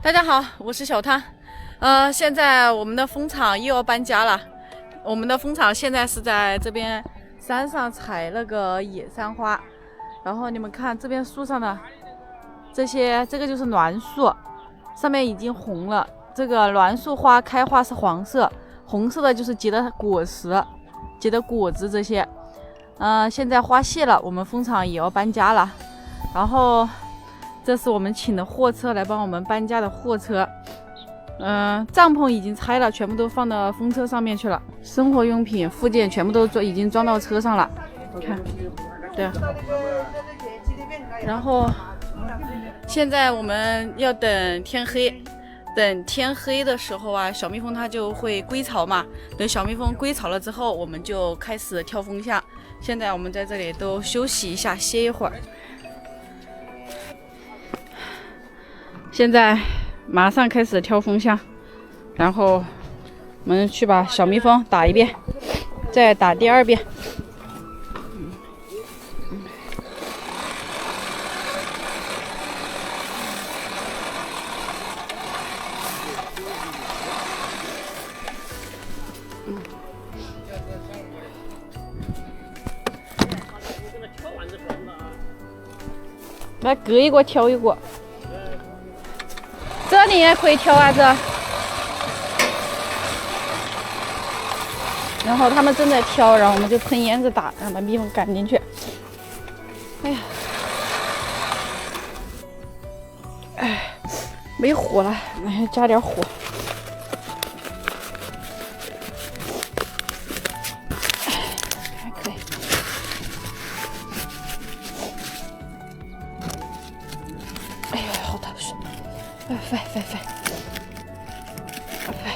大家好，我是小汤。现在我们的蜂场又要搬家了。我们的蜂场现在是在这边山上采那个野山花，然后你们看这边树上的这个就是栾树，上面已经红了。这个栾树花开花是黄色，红色的就是结的果实、结的果子这些。现在花谢了，我们蜂场也要搬家了。然后这是我们请的货车来帮我们搬家的货车。帐篷已经拆了，全部都放到风车上面去了。生活用品附件全部都已经装到车上了，看，对。然后现在我们要等天黑，等天黑的时候啊，小蜜蜂它就会归巢嘛。等小蜜蜂归巢了之后，我们就开始跳蜂箱。现在我们在这里都休息一下，歇一会儿。现在马上开始挑蜂箱，然后我们去把小蜜蜂打一遍，再打第二遍。来，各一个挑一个。这里也可以挑啊，这。然后他们正在挑，然后我们就喷烟子打，然后把蜜蜂赶进去。哎呀，哎，没火了，来加点火。还可以。哎呀，好大的水！快！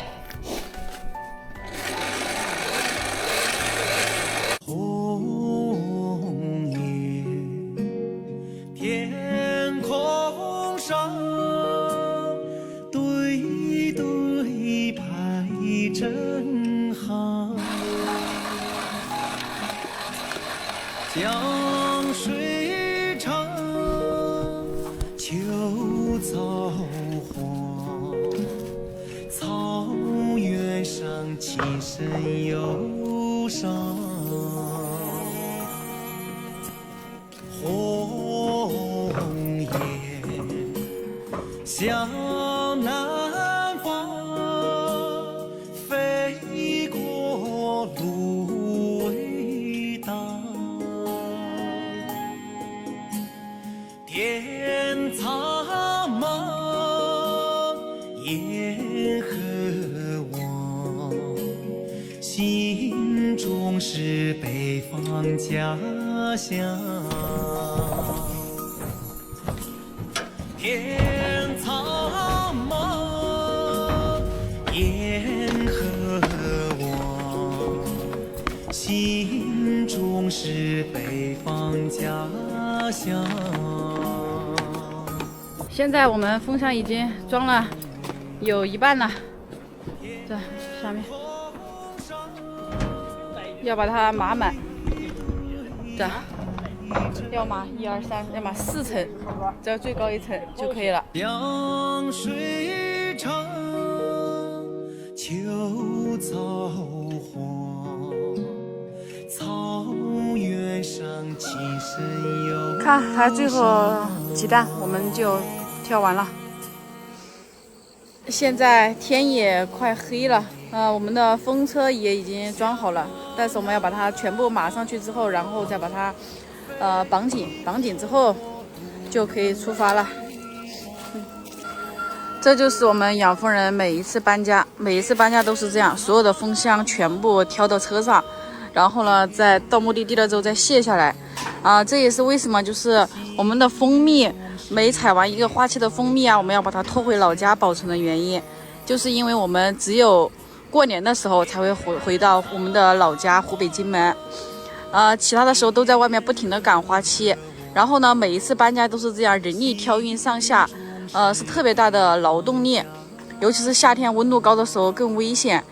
红叶，天空上对对排真好，江水长，秋草黄，草原上琴声忧伤。红叶向南方，飞过芦苇荡。天苍茫，雁何往？心中是北方家乡。天苍茫，雁何往？心中是北方家乡。现在我们蜂箱已经装了有一半了，这下面要把它码满，这要码1、2、3，要码4层，只要最高1层就可以了。江水长，秋草黄，草原上琴声悠。看，还最后几弹，我们就跳完了。现在天也快黑了，我们的风车也已经装好了，但是我们要把它全部码上去之后，然后再把它绑紧之后就可以出发了。这就是我们养蜂人每一次搬家都是这样，所有的蜂箱全部挑到车上，然后呢，再到目的地了之后再卸下来。这也是为什么就是我们的蜂蜜每采完一个花期的蜂蜜啊，我们要把它拖回老家保存的原因，就是因为我们只有过年的时候才会回到我们的老家湖北荆门，其他的时候都在外面不停的赶花期。然后呢，每一次搬家都是这样，人力挑运上下，是特别大的劳动力，尤其是夏天温度高的时候更危险。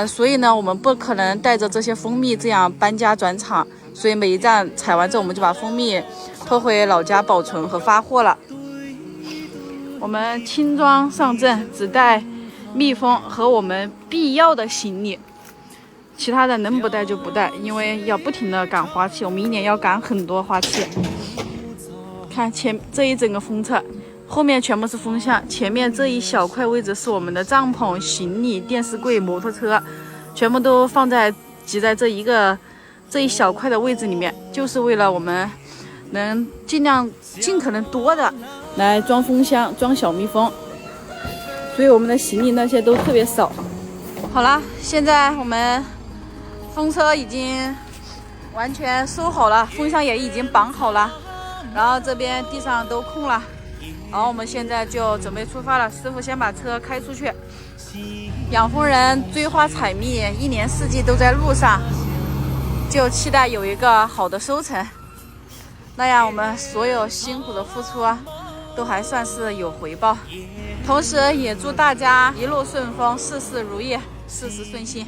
所以呢，我们不可能带着这些蜂蜜这样搬家转场，所以每一站采完之后，我们就把蜂蜜拖回老家保存和发货了。我们轻装上阵，只带蜜蜂和我们必要的行李，其他的能不带就不带，因为要不停的赶花期，我们一年要赶很多花期。看前这一整个风车，后面全部是风箱，前面这一小块位置是我们的帐篷、行李、电视柜、摩托车，全部都挤在这一小块的位置里面，就是为了我们能尽可能多的来装蜂箱、装小蜜蜂，所以我们的行李那些都特别少。好了，现在我们风车已经完全收好了，风箱也已经绑好了，然后这边地上都空了，然后我们现在就准备出发了。师傅先把车开出去。养蜂人追花采蜜，一年四季都在路上，就期待有一个好的收成，那样我们所有辛苦的付出都还算是有回报。同时也祝大家一路顺风，事事如意，事事顺心。